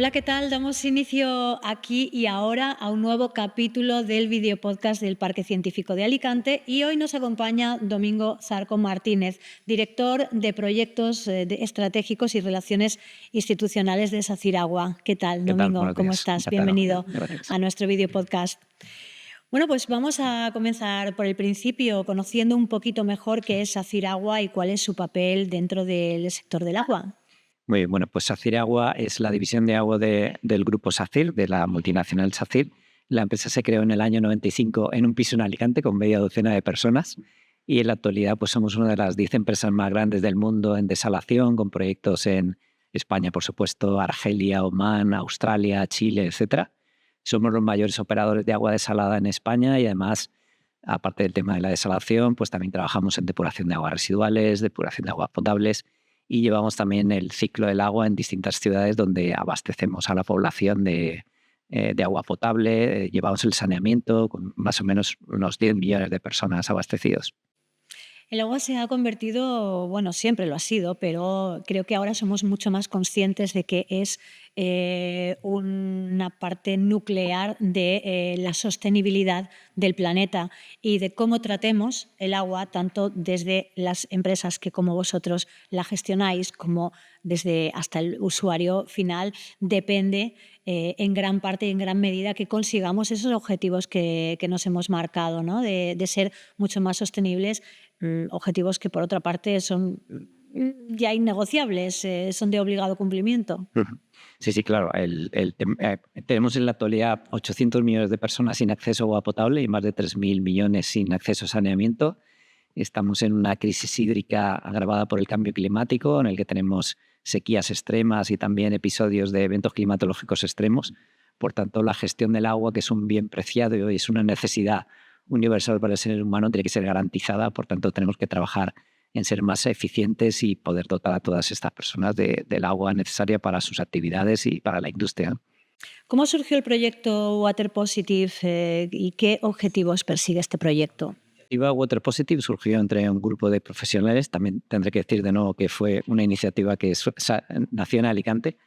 Hola, ¿qué tal? Damos inicio aquí y ahora a un nuevo capítulo del videopodcast del Parque Científico de Alicante y hoy nos acompaña Domingo Zarco Martínez, director de proyectos estratégicos y relaciones institucionales de SACIR Agua. ¿Qué tal, ¿Qué tal? Domingo? Buenos ¿Cómo días. estás? Encantado. Bienvenido Gracias. a nuestro videopodcast. Bueno, pues vamos a comenzar por el principio, conociendo un poquito mejor qué es SACIR Agua y cuál es su papel dentro del sector del agua. Muy bien, bueno, pues SACIR Agua es la división de agua del grupo SACIR, de la multinacional SACIR. La empresa se creó en el año 95 en un piso en Alicante con media docena de personas y en la actualidad pues somos una de las 10 empresas más grandes del mundo en desalación, con proyectos en España, por supuesto, Argelia, Omán, Australia, Chile, etcétera. Somos los mayores operadores de agua desalada en España y además, aparte del tema de la desalación, pues también trabajamos en depuración de aguas residuales, depuración de aguas potables y llevamos también el ciclo del agua en distintas ciudades donde abastecemos a la población de agua potable, llevamos el saneamiento con más o menos unos 10 millones de personas abastecidos. El agua se ha convertido, bueno, siempre lo ha sido, pero creo que ahora somos mucho más conscientes de que es una parte nuclear de la sostenibilidad del planeta y de cómo tratemos el agua, tanto desde las empresas que como vosotros la gestionáis, como desde hasta el usuario final, depende en gran parte y en gran medida que consigamos esos objetivos que nos hemos marcado, ¿no? de ser mucho más sostenibles. Objetivos que, por otra parte, son ya innegociables, son de obligado cumplimiento. Sí, sí, claro. Tenemos en la actualidad 800 millones de personas sin acceso a agua potable y más de 3.000 millones sin acceso a saneamiento. Estamos en una crisis hídrica agravada por el cambio climático, en el que tenemos sequías extremas y también episodios de eventos climatológicos extremos. Por tanto, la gestión del agua, que es un bien preciado y hoy es una necesidad universal para el ser humano, tiene que ser garantizada. Por tanto, tenemos que trabajar en ser más eficientes y poder dotar a todas estas personas del agua necesaria para sus actividades y para la industria. ¿Cómo surgió el proyecto Water Positive y qué objetivos persigue este proyecto? La iniciativa Water Positive surgió entre un grupo de profesionales. También tendré que decir de nuevo que fue una iniciativa que nació en Alicante,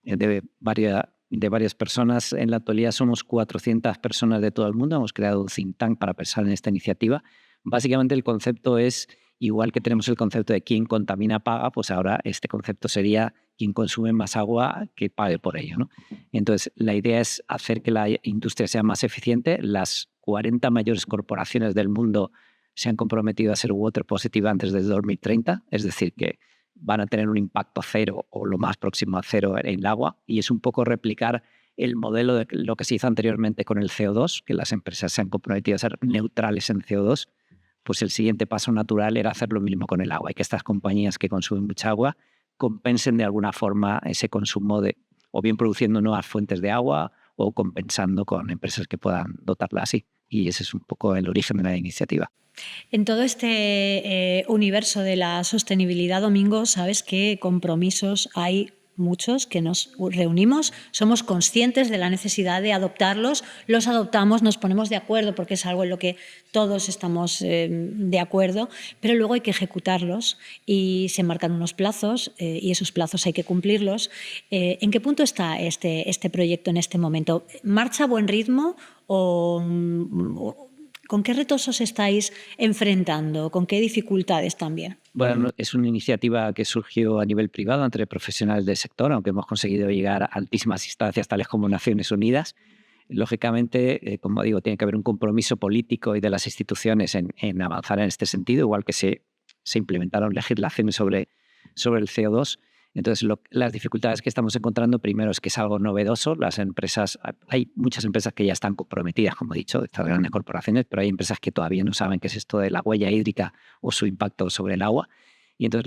de varias personas. En la actualidad somos 400 personas de todo el mundo. Hemos creado un think tank para pensar en esta iniciativa. Básicamente el concepto es, igual que tenemos el concepto de quien contamina paga, pues ahora este concepto sería quien consume más agua que pague por ello, ¿no? Entonces, la idea es hacer que la industria sea más eficiente. Las 40 mayores corporaciones del mundo se han comprometido a ser water positive antes de 2030, es decir, que van a tener un impacto cero o lo más próximo a cero en el agua, y es un poco replicar el modelo de lo que se hizo anteriormente con el CO2, que las empresas se han comprometido a ser neutrales en CO2. Pues el siguiente paso natural era hacer lo mismo con el agua y que estas compañías que consumen mucha agua compensen de alguna forma ese consumo o bien produciendo nuevas fuentes de agua o compensando con empresas que puedan dotarla así. Y ese es un poco el origen de la iniciativa. En todo este universo de la sostenibilidad, Domingo, sabes qué compromisos hay muchos que nos reunimos, somos conscientes de la necesidad de adoptarlos, los adoptamos, nos ponemos de acuerdo porque es algo en lo que todos estamos de acuerdo, pero luego hay que ejecutarlos y se marcan unos plazos y esos plazos hay que cumplirlos. ¿En qué punto está este proyecto en este momento? ¿Marcha a buen ritmo o con qué retos os estáis enfrentando? ¿Con qué dificultades también? Bueno, es una iniciativa que surgió a nivel privado entre profesionales del sector, aunque hemos conseguido llegar a altísimas instancias tales como Naciones Unidas. Lógicamente, como digo, tiene que haber un compromiso político y de las instituciones en avanzar en este sentido, igual que se implementaron legislaciones sobre el CO2. Entonces, las dificultades que estamos encontrando, primero, es que es algo novedoso. Hay muchas empresas que ya están comprometidas, como he dicho, estas grandes corporaciones, pero hay empresas que todavía no saben qué es esto de la huella hídrica o su impacto sobre el agua. Y entonces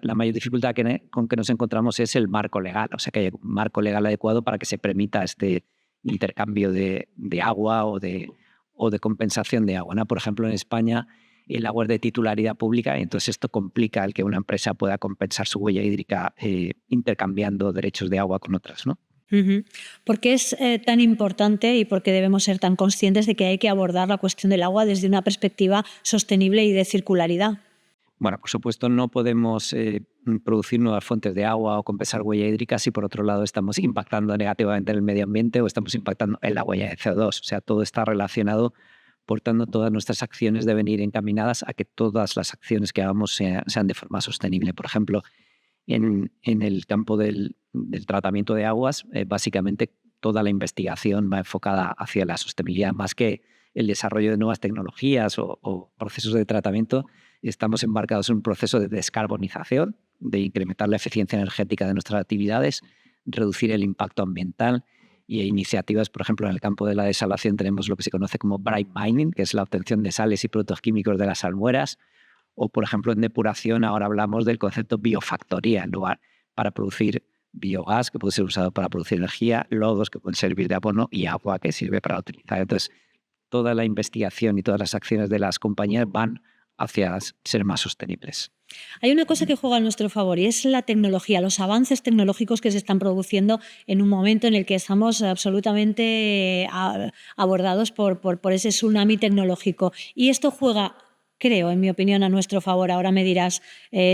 la mayor dificultad con que nos encontramos es el marco legal, o sea, que haya un marco legal adecuado para que se permita este intercambio de agua o de compensación de agua, ¿no? Por ejemplo, en España el agua es de titularidad pública y entonces esto complica el que una empresa pueda compensar su huella hídrica intercambiando derechos de agua con otras, ¿no? ¿Por qué es tan importante y por qué debemos ser tan conscientes de que hay que abordar la cuestión del agua desde una perspectiva sostenible y de circularidad? Bueno, por supuesto, no podemos producir nuevas fuentes de agua o compensar huella hídrica si por otro lado estamos impactando negativamente en el medio ambiente o estamos impactando en la huella de CO2. O sea, todo está relacionado. Por tanto, todas nuestras acciones deben ir encaminadas a que todas las acciones que hagamos sean de forma sostenible. Por ejemplo, en el campo del tratamiento de aguas, básicamente toda la investigación va enfocada hacia la sostenibilidad, más que el desarrollo de nuevas tecnologías o procesos de tratamiento. Estamos embarcados en un proceso de descarbonización, de incrementar la eficiencia energética de nuestras actividades, reducir el impacto ambiental y iniciativas, por ejemplo, en el campo de la desalación tenemos lo que se conoce como brine mining, que es la obtención de sales y productos químicos de las salmueras, o, por ejemplo, en depuración ahora hablamos del concepto biofactoría, en lugar para producir biogás, que puede ser usado para producir energía, lodos que pueden servir de abono y agua que sirve para utilizar. Entonces, toda la investigación y todas las acciones de las compañías van hacia ser más sostenibles. Hay una cosa que juega a nuestro favor y es la tecnología, los avances tecnológicos que se están produciendo en un momento en el que estamos absolutamente abordados por ese tsunami tecnológico. Y esto juega, creo, en mi opinión, a nuestro favor. Ahora me dirás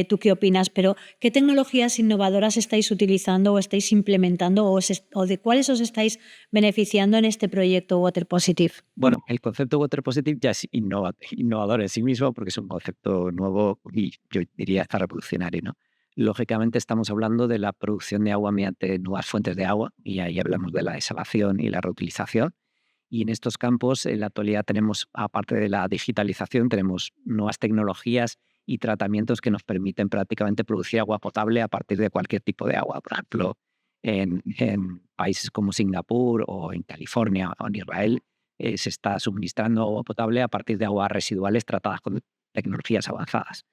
tú qué opinas, pero ¿qué tecnologías innovadoras estáis utilizando o estáis implementando o de cuáles os estáis beneficiando en este proyecto Water Positive? Bueno, el concepto Water Positive ya es innovador en sí mismo porque es un concepto nuevo y yo diría hasta revolucionario, ¿no? Lógicamente estamos hablando de la producción de agua mediante nuevas fuentes de agua y ahí hablamos de la desalación y la reutilización. Y en estos campos, en la actualidad tenemos, aparte de la digitalización, tenemos nuevas tecnologías y tratamientos que nos permiten prácticamente producir agua potable a partir de cualquier tipo de agua. Por ejemplo, en países como Singapur o en California o en Israel, se está suministrando agua potable a partir de aguas residuales tratadas con tecnologías avanzadas.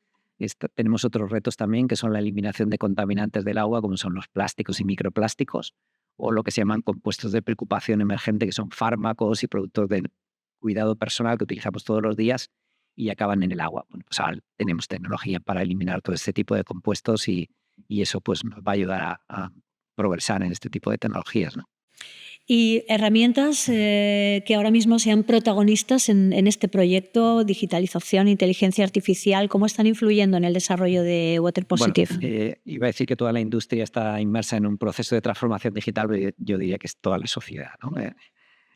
Tenemos otros retos también, que son la eliminación de contaminantes del agua, como son los plásticos y microplásticos, o lo que se llaman compuestos de preocupación emergente, que son fármacos y productos de cuidado personal que utilizamos todos los días y acaban en el agua. Bueno, pues ahora tenemos tecnología para eliminar todo este tipo de compuestos y eso pues, nos va a ayudar a progresar en este tipo de tecnologías, ¿no? Y herramientas que ahora mismo sean protagonistas en este proyecto, digitalización, inteligencia artificial, ¿cómo están influyendo en el desarrollo de Water Positive? Bueno, iba a decir que toda la industria está inmersa en un proceso de transformación digital, pero yo diría que es toda la sociedad, ¿no?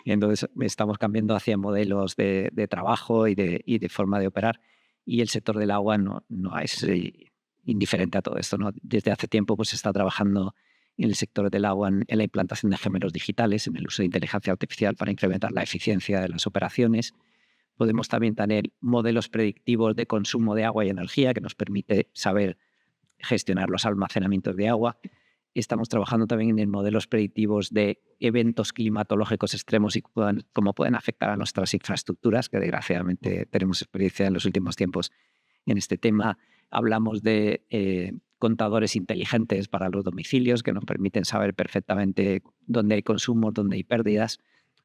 Y entonces estamos cambiando hacia modelos de trabajo y de forma de operar, y el sector del agua no es indiferente a todo esto, ¿no? Desde hace tiempo pues, se está trabajando en el sector del agua en la implantación de gemelos digitales, en el uso de inteligencia artificial para incrementar la eficiencia de las operaciones. Podemos también tener modelos predictivos de consumo de agua y energía que nos permite saber gestionar los almacenamientos de agua. Estamos trabajando también en modelos predictivos de eventos climatológicos extremos y cómo pueden afectar a nuestras infraestructuras, que desgraciadamente tenemos experiencia en los últimos tiempos en este tema. Hablamos de contadores inteligentes para los domicilios que nos permiten saber perfectamente dónde hay consumo, dónde hay pérdidas.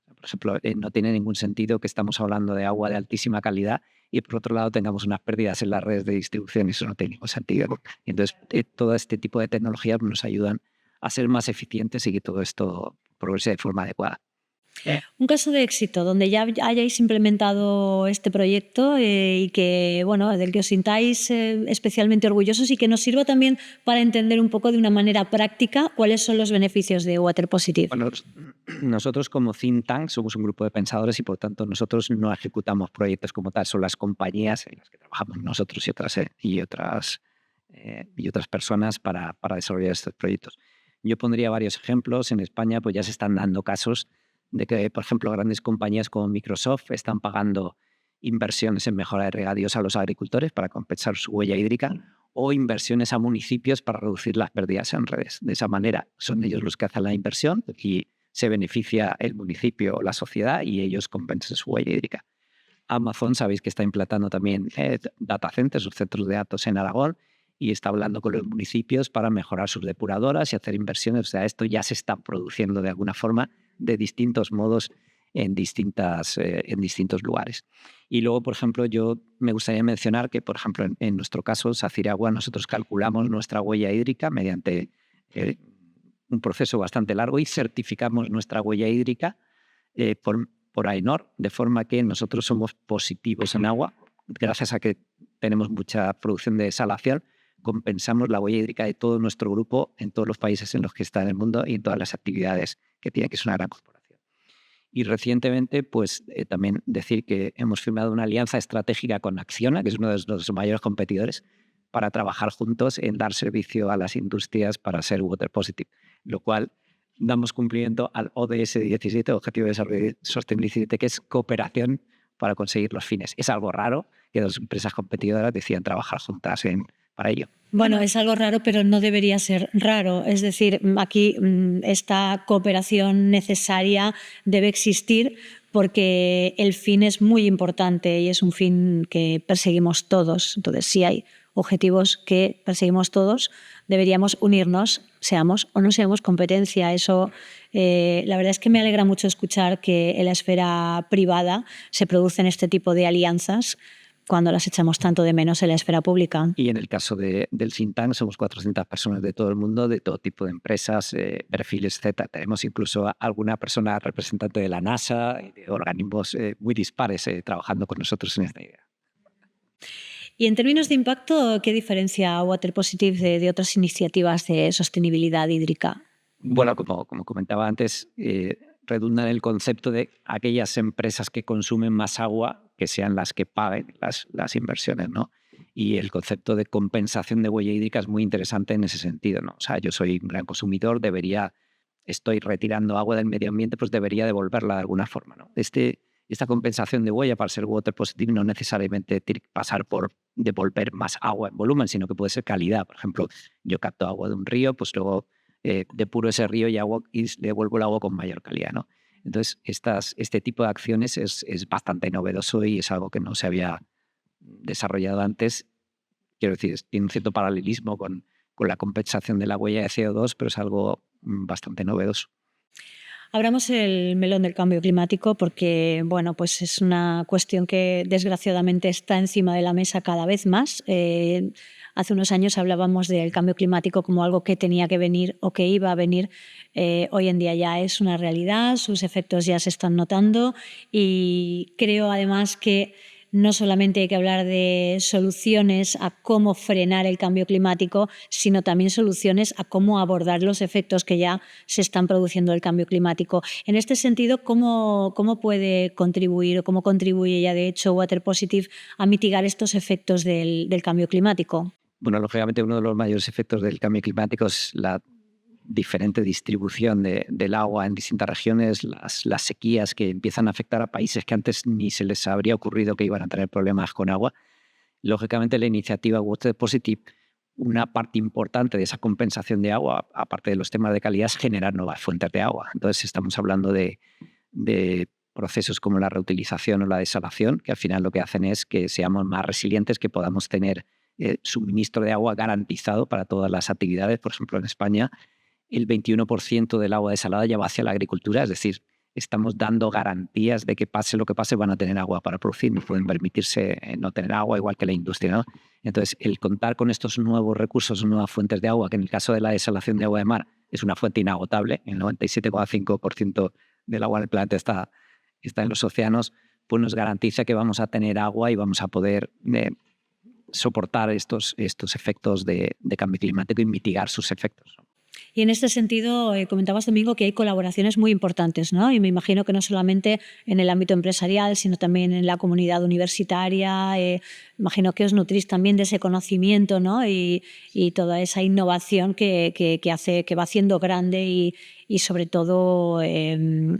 Por ejemplo, no tiene ningún sentido que estamos hablando de agua de altísima calidad y por otro lado tengamos unas pérdidas en las redes de distribución. Eso no tiene ningún sentido. Y entonces, todo este tipo de tecnologías nos ayudan a ser más eficientes y que todo esto progrese de forma adecuada. Un caso de éxito donde ya hayáis implementado este proyecto y que, bueno, del que os sintáis especialmente orgullosos y que nos sirva también para entender un poco de una manera práctica cuáles son los beneficios de Water Positive. Bueno, nosotros como think tank somos un grupo de pensadores y por tanto nosotros no ejecutamos proyectos como tal, son las compañías en las que trabajamos nosotros y otras personas para desarrollar estos proyectos. Yo pondría varios ejemplos. En España pues ya se están dando casos de que, por ejemplo, grandes compañías como Microsoft están pagando inversiones en mejora de regadíos a los agricultores para compensar su huella hídrica o inversiones a municipios para reducir las pérdidas en redes. De esa manera son ellos los que hacen la inversión y se beneficia el municipio o la sociedad y ellos compensan su huella hídrica. Amazon, sabéis que está implantando también data centers, sus centros de datos en Aragón, y está hablando con los municipios para mejorar sus depuradoras y hacer inversiones. O sea, esto ya se está produciendo de alguna forma, de distintos modos, en distintos lugares. Y luego, por ejemplo, yo me gustaría mencionar que, por ejemplo, en nuestro caso, SACIR Agua, nosotros calculamos nuestra huella hídrica mediante un proceso bastante largo y certificamos nuestra huella hídrica por AENOR, de forma que nosotros somos positivos en agua, gracias a que tenemos mucha producción de desalación, compensamos la huella hídrica de todo nuestro grupo en todos los países en los que está en el mundo y en todas las actividades que tiene, que es una gran corporación. Y recientemente, pues también decir que hemos firmado una alianza estratégica con Acciona, que es uno de los mayores competidores, para trabajar juntos en dar servicio a las industrias para ser water positive, lo cual damos cumplimiento al ODS 17, Objetivo de Desarrollo Sostenible 17, que es cooperación para conseguir los fines. Es algo raro que dos empresas competidoras decidan trabajar juntas para ello. Bueno, es algo raro, pero no debería ser raro. Es decir, aquí esta cooperación necesaria debe existir porque el fin es muy importante y es un fin que perseguimos todos. Entonces, si hay objetivos que perseguimos todos, deberíamos unirnos, seamos o no seamos competencia. Eso, la verdad es que me alegra mucho escuchar que en la esfera privada se producen este tipo de alianzas cuando las echamos tanto de menos en la esfera pública. Y en el caso del think tank, somos 400 personas de todo el mundo, de todo tipo de empresas, perfiles, etc. Tenemos incluso alguna persona representante de la NASA y de organismos muy dispares trabajando con nosotros en esta idea. Y en términos de impacto, ¿qué diferencia Water Positive de otras iniciativas de sostenibilidad hídrica? Bueno, como comentaba antes, redunda en el concepto de aquellas empresas que consumen más agua que sean las que paguen las inversiones, ¿no? Y el concepto de compensación de huella hídrica es muy interesante en ese sentido, ¿no? O sea, yo soy un gran consumidor, estoy retirando agua del medio ambiente, pues debería devolverla de alguna forma, ¿no? Esta compensación de huella para ser water positive no necesariamente tiene que pasar por devolver más agua en volumen, sino que puede ser calidad. Por ejemplo, yo capto agua de un río, pues luego depuro ese río y le devuelvo el agua con mayor calidad, ¿no? Entonces, este tipo de acciones es bastante novedoso y es algo que no se había desarrollado antes. Quiero decir, tiene un cierto paralelismo con la compensación de la huella de CO2, pero es algo bastante novedoso. Abramos el melón del cambio climático porque, bueno, pues es una cuestión que desgraciadamente está encima de la mesa cada vez más. Hace unos años hablábamos del cambio climático como algo que tenía que venir o que iba a venir. Hoy en día ya es una realidad, sus efectos ya se están notando y creo además que no solamente hay que hablar de soluciones a cómo frenar el cambio climático, sino también soluciones a cómo abordar los efectos que ya se están produciendo del cambio climático. En este sentido, ¿cómo puede contribuir o cómo contribuye ya de hecho Water Positive a mitigar estos efectos del cambio climático? Bueno, lógicamente uno de los mayores efectos del cambio climático es la diferente distribución del agua en distintas regiones, las sequías que empiezan a afectar a países que antes ni se les habría ocurrido que iban a tener problemas con agua. Lógicamente, la iniciativa Water Positive, una parte importante de esa compensación de agua, aparte de los temas de calidad, es generar nuevas fuentes de agua. Entonces, estamos hablando de procesos como la reutilización o la desalación, que al final lo que hacen es que seamos más resilientes, que podamos tener suministro de agua garantizado para todas las actividades. Por ejemplo, en España, el 21% del agua desalada ya va hacia la agricultura, es decir, estamos dando garantías de que pase lo que pase van a tener agua para producir, no pueden permitirse no tener agua igual que la industria, ¿no? Entonces, el contar con estos nuevos recursos, nuevas fuentes de agua, que en el caso de la desalación de agua de mar es una fuente inagotable, el 97,5% del agua del planeta está en los océanos, pues nos garantiza que vamos a tener agua y vamos a poder soportar estos efectos de cambio climático y mitigar sus efectos. Y en este sentido, comentabas, Domingo, que hay colaboraciones muy importantes, ¿no? Y me imagino que no solamente en el ámbito empresarial, sino también en la comunidad universitaria. Imagino que os nutrís también de ese conocimiento, ¿no? Y toda esa innovación que va haciendo grande y sobre todo, iba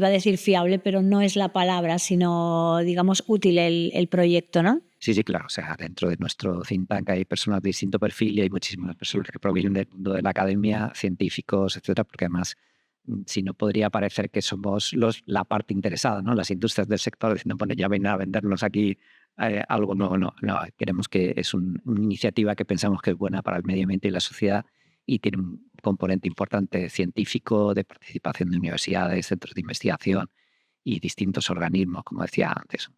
a decir fiable, pero no es la palabra, sino, digamos, útil el proyecto, ¿no? Sí, claro. O sea, dentro de nuestro think tank hay personas de distinto perfil y hay muchísimas personas que provienen del mundo de la academia, científicos, etcétera, porque además, si no podría parecer que somos la parte interesada, ¿no? Las industrias del sector diciendo, bueno, ya ven a vendernos aquí algo. No. Queremos que es una iniciativa que pensamos que es buena para el medio ambiente y la sociedad y tiene un componente importante científico, de participación de universidades, centros de investigación y distintos organismos, como decía antes.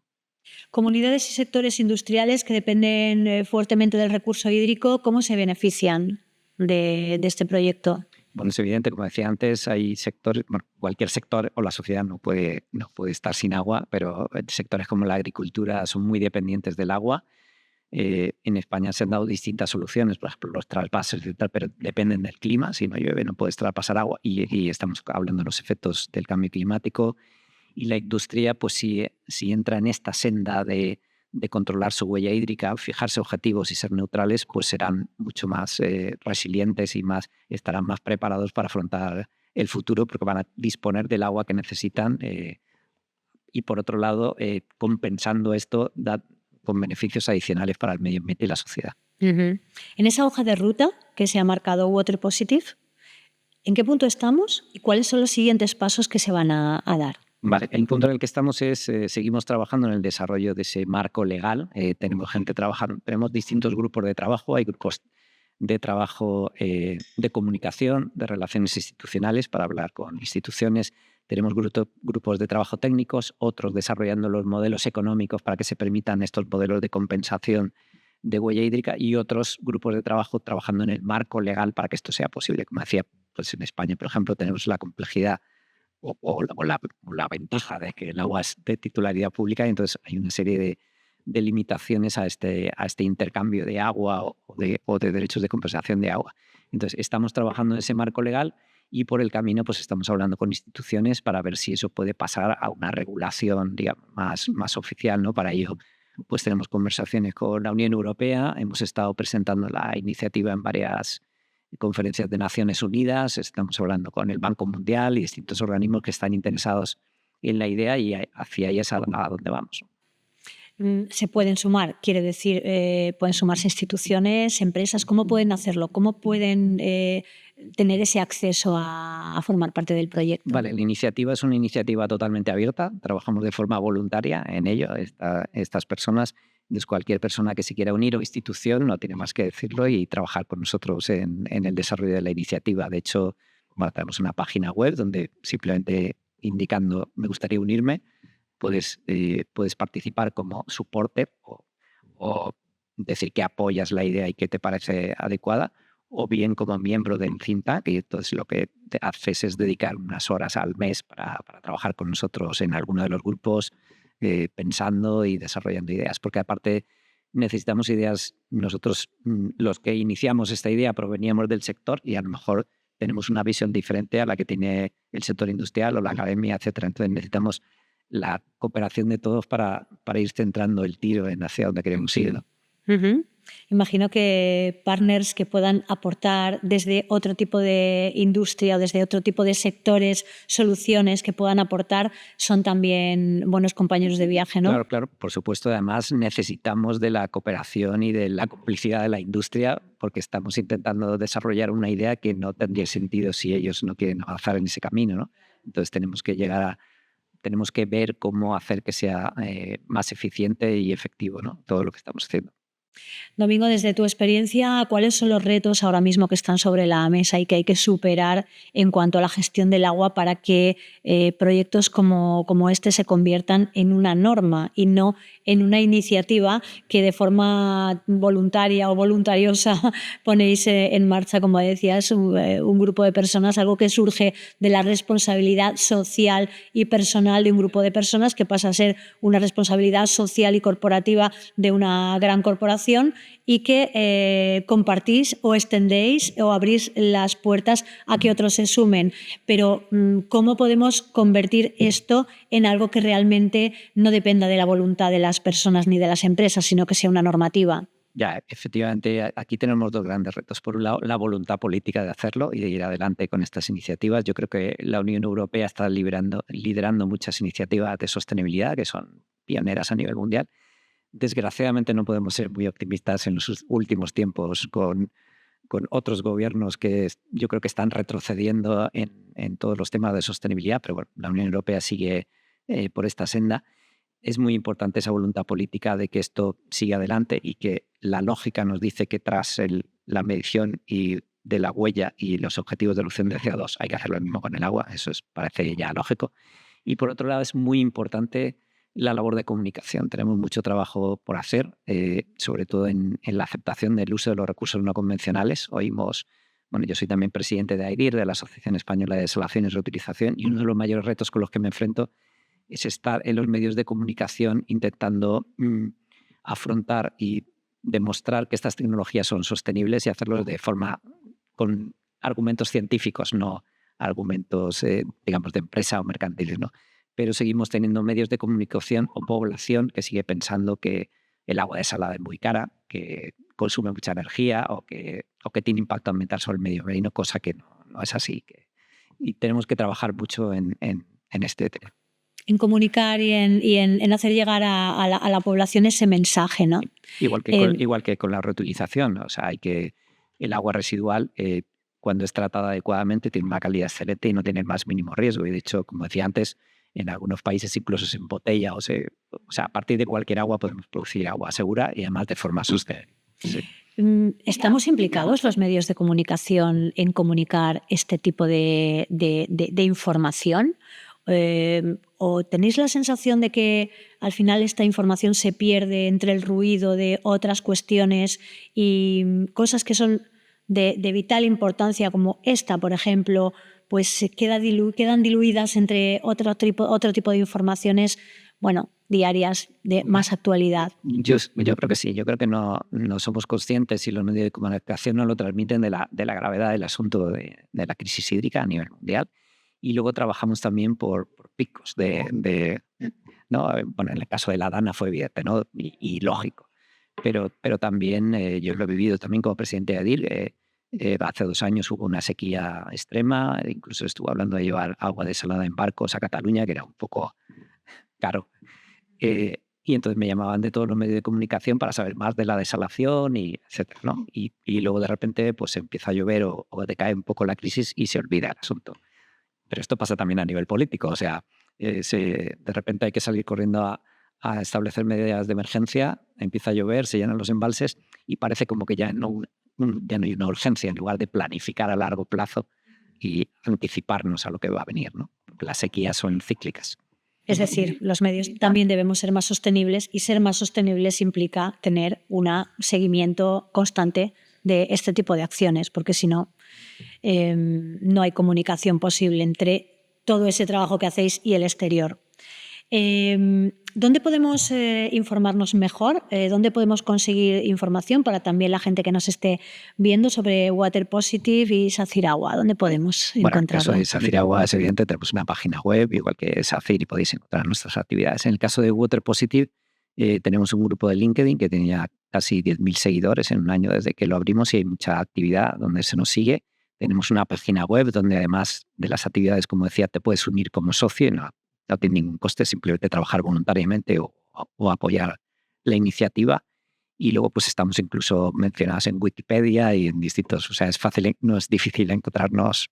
Comunidades y sectores industriales que dependen fuertemente del recurso hídrico, ¿cómo se benefician de este proyecto? Bueno, es evidente, como decía antes, hay sectores, bueno, cualquier sector o la sociedad no puede estar sin agua, pero sectores como la agricultura son muy dependientes del agua. En España se han dado distintas soluciones, por ejemplo, los trasvases y tal, pero dependen del clima. Si no llueve, no puedes traspasar agua y estamos hablando de los efectos del cambio climático. Y la industria, pues si entra en esta senda de controlar su huella hídrica, fijarse objetivos y ser neutrales, pues serán mucho más resilientes y estarán más preparados para afrontar el futuro porque van a disponer del agua que necesitan y por otro lado, compensando esto con beneficios adicionales para el medio ambiente y la sociedad. En esa hoja de ruta que se ha marcado Water Positive, ¿en qué punto estamos y cuáles son los siguientes pasos que se van a dar? Vale, el punto en el que estamos es, seguimos trabajando en el desarrollo de ese marco legal. Tenemos gente trabajando, tenemos distintos grupos de trabajo, hay grupos de trabajo de comunicación, de relaciones institucionales para hablar con instituciones. Tenemos grupos de trabajo técnicos, otros desarrollando los modelos económicos para que se permitan estos modelos de compensación de huella hídrica y otros grupos de trabajo trabajando en el marco legal para que esto sea posible. Como decía, pues en España, por ejemplo, tenemos la complejidad o la ventaja de que el agua es de titularidad pública y entonces hay una serie de limitaciones a este intercambio de agua o de derechos de compensación de agua. Entonces, estamos trabajando en ese marco legal y por el camino pues estamos hablando con instituciones para ver si eso puede pasar a una regulación, digamos, más oficial, ¿no? Para ello, pues tenemos conversaciones con la Unión Europea, hemos estado presentando la iniciativa en varias conferencias de Naciones Unidas, estamos hablando con el Banco Mundial y distintos organismos que están interesados en la idea y hacia ahí es a donde vamos. Se pueden sumar, quiere decir, pueden sumarse instituciones, empresas. ¿Cómo pueden hacerlo? ¿Cómo pueden tener ese acceso a formar parte del proyecto? Vale, la iniciativa es una iniciativa totalmente abierta, trabajamos de forma voluntaria en ello, estas personas. Entonces, cualquier persona que se quiera unir o institución no tiene más que decirlo y trabajar con nosotros en el desarrollo de la iniciativa. De hecho, bueno, tenemos una página web donde simplemente indicando me gustaría unirme, puedes participar como soporte o decir que apoyas la idea y que te parece adecuada, o bien como miembro del think tank, y entonces lo que te haces es dedicar unas horas al mes para trabajar con nosotros en alguno de los grupos, pensando y desarrollando ideas, porque aparte necesitamos ideas. Nosotros, los que iniciamos esta idea, proveníamos del sector y a lo mejor tenemos una visión diferente a la que tiene el sector industrial o la academia, etcétera. Entonces necesitamos la cooperación de todos para ir centrando el tiro en hacia donde queremos ir, ¿no? Imagino que partners que puedan aportar desde otro tipo de industria o desde otro tipo de sectores, soluciones que puedan aportar, son también buenos compañeros de viaje, ¿no? Claro, claro, por supuesto. Además, necesitamos de la cooperación y de la complicidad de la industria porque estamos intentando desarrollar una idea que no tendría sentido si ellos no quieren avanzar en ese camino, ¿no? Entonces tenemos que ver cómo hacer que sea más eficiente y efectivo, ¿no? Todo lo que estamos haciendo. Domingo, desde tu experiencia, ¿cuáles son los retos ahora mismo que están sobre la mesa y que hay que superar en cuanto a la gestión del agua para que proyectos como este se conviertan en una norma y no en una iniciativa que de forma voluntaria o voluntariosa ponéis en marcha, como decías, un grupo de personas, algo que surge de la responsabilidad social y personal de un grupo de personas que pasa a ser una responsabilidad social y corporativa de una gran corporación y que compartís o extendéis o abrís las puertas a que otros se sumen. Pero ¿cómo podemos convertir esto en algo que realmente no dependa de la voluntad de las personas ni de las empresas, sino que sea una normativa? Ya, efectivamente, aquí tenemos dos grandes retos. Por un lado, la voluntad política de hacerlo y de ir adelante con estas iniciativas. Yo creo que la Unión Europea está liderando muchas iniciativas de sostenibilidad que son pioneras a nivel mundial. Desgraciadamente no podemos ser muy optimistas en los últimos tiempos con otros gobiernos que yo creo que están retrocediendo en todos los temas de sostenibilidad, pero bueno, la Unión Europea sigue por esta senda. Es muy importante esa voluntad política de que esto siga adelante y que la lógica nos dice que tras la medición y de la huella y los objetivos de reducción de CO2 hay que hacer lo mismo con el agua, eso parece ya lógico. Y por otro lado es muy importante la labor de comunicación. Tenemos mucho trabajo por hacer, sobre todo en la aceptación del uso de los recursos no convencionales. bueno, yo soy también presidente de AIDIR, de la Asociación Española de Desalación y Reutilización, y uno de los mayores retos con los que me enfrento es estar en los medios de comunicación intentando afrontar y demostrar que estas tecnologías son sostenibles y hacerlo de forma con argumentos científicos, no argumentos, digamos, de empresa o mercantiles, ¿no? Pero seguimos teniendo medios de comunicación o población que sigue pensando que el agua desalada es muy cara, que consume mucha energía o que tiene impacto ambiental sobre el medio marino, cosa que no es así. Y tenemos que trabajar mucho en este tema. En comunicar y en hacer llegar a la población ese mensaje, ¿no? Igual que con la reutilización, o sea, el agua residual, cuando es tratada adecuadamente, tiene una calidad excelente y no tiene el más mínimo riesgo. Y de hecho, como decía antes, en algunos países incluso se embotella o sea, a partir de cualquier agua podemos producir agua segura y además de forma sostenible. Sí. ¿Estamos implicados los medios de comunicación en comunicar este tipo de información? ¿O tenéis la sensación de que al final esta información se pierde entre el ruido de otras cuestiones y cosas que son de vital importancia, como esta, por ejemplo, pues quedan diluidas entre otro tipo de informaciones, bueno, diarias de más actualidad? Yo creo que sí, yo creo que no somos conscientes y los medios de comunicación no lo transmiten de la gravedad del asunto de la crisis hídrica a nivel mundial. Y luego trabajamos también por picos ¿no? Bueno, en el caso de la Dana fue evidente, ¿no? Y lógico. Pero también, yo lo he vivido también como presidente de ADIR. Hace 2 años hubo una sequía extrema, incluso estuve hablando de llevar agua desalada en barcos a Cataluña, que era un poco caro. Y entonces me llamaban de todos los medios de comunicación para saber más de la desalación, y etcétera, ¿no? Y luego de repente pues empieza a llover o decae un poco la crisis y se olvida el asunto. Pero esto pasa también a nivel político, o sea, de repente hay que salir corriendo a establecer medidas de emergencia, empieza a llover, se llenan los embalses y parece como que ya no hay una urgencia, en lugar de planificar a largo plazo y anticiparnos a lo que va a venir, ¿no? Porque las sequías son cíclicas. Es decir, los medios también debemos ser más sostenibles, y ser más sostenibles implica tener un seguimiento constante de este tipo de acciones, porque si no, no hay comunicación posible entre todo ese trabajo que hacéis y el exterior. ¿Dónde podemos informarnos mejor? ¿Dónde podemos conseguir información para también la gente que nos esté viendo sobre Water Positive y SACIR Agua? ¿Dónde podemos encontrarlo? En el caso de SACIR Agua es evidente, tenemos una página web, igual que SACIR, y podéis encontrar nuestras actividades. En el caso de Water Positive, tenemos un grupo de LinkedIn que tenía casi 10.000 seguidores en un año desde que lo abrimos, y hay mucha actividad donde se nos sigue. Tenemos una página web donde, además de las actividades, como decía, te puedes unir como socio, no tiene ningún coste, simplemente trabajar voluntariamente o apoyar la iniciativa. Y luego pues estamos incluso mencionados en Wikipedia y en distintos, o sea, es fácil, no es difícil encontrarnos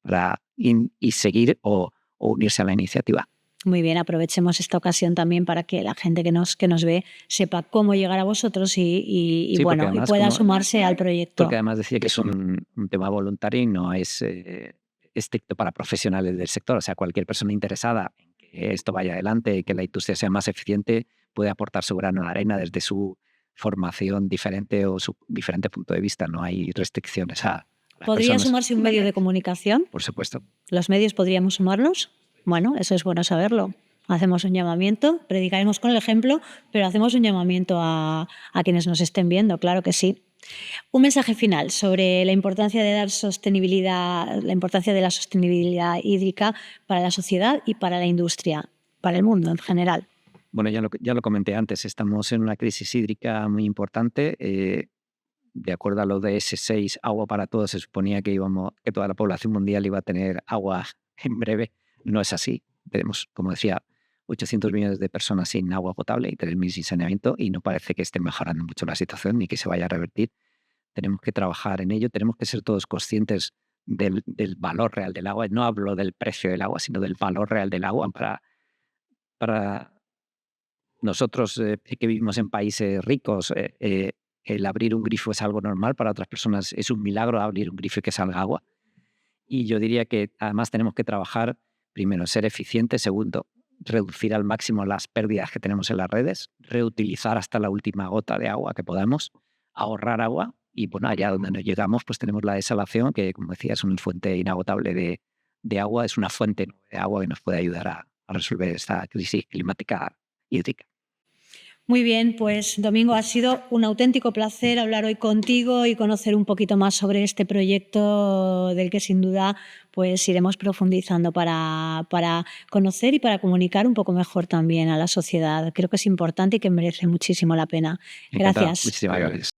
y seguir o unirse a la iniciativa. Muy bien, aprovechemos esta ocasión también para que la gente que nos ve sepa cómo llegar a vosotros y además, pueda sumarse al proyecto. Porque además decía que es un tema voluntario y no es estricto para profesionales del sector. O sea, cualquier persona interesada en que esto vaya adelante y que la industria sea más eficiente puede aportar su grano de arena desde su formación diferente o su diferente punto de vista. No hay restricciones a las ¿Podría personas. sumarse un medio de comunicación? Por supuesto. ¿Los medios podríamos sumarnos? Bueno, eso es bueno saberlo. Hacemos un llamamiento, predicaremos con el ejemplo, pero hacemos un llamamiento a quienes nos estén viendo, claro que sí. Un mensaje final sobre la importancia de dar sostenibilidad, la importancia de la sostenibilidad hídrica para la sociedad y para la industria, para el mundo en general. Bueno, ya lo comenté antes, estamos en una crisis hídrica muy importante. De acuerdo a lo de S6, agua para todos, se suponía que toda la población mundial iba a tener agua en breve. No es así. Tenemos, como decía, 800 millones de personas sin agua potable y 3.000 sin saneamiento, y no parece que esté mejorando mucho la situación ni que se vaya a revertir. Tenemos que trabajar en ello, tenemos que ser todos conscientes del valor real del agua. No hablo del precio del agua, sino del valor real del agua. Para nosotros que vivimos en países ricos, el abrir un grifo es algo normal. Para otras personas es un milagro abrir un grifo y que salga agua. Y yo diría que además tenemos que trabajar, primero, ser eficientes; segundo, reducir al máximo las pérdidas que tenemos en las redes; reutilizar hasta la última gota de agua que podamos; ahorrar agua Y bueno, allá donde nos llegamos, pues tenemos la desalación, que como decía, es una fuente inagotable de agua, es una fuente de agua que nos puede ayudar a resolver esta crisis climática hídrica. Muy bien, pues Domingo, ha sido un auténtico placer hablar hoy contigo y conocer un poquito más sobre este proyecto del que sin duda pues iremos profundizando para conocer y para comunicar un poco mejor también a la sociedad. Creo que es importante y que merece muchísimo la pena. Encantado. Gracias. Muchísimas gracias.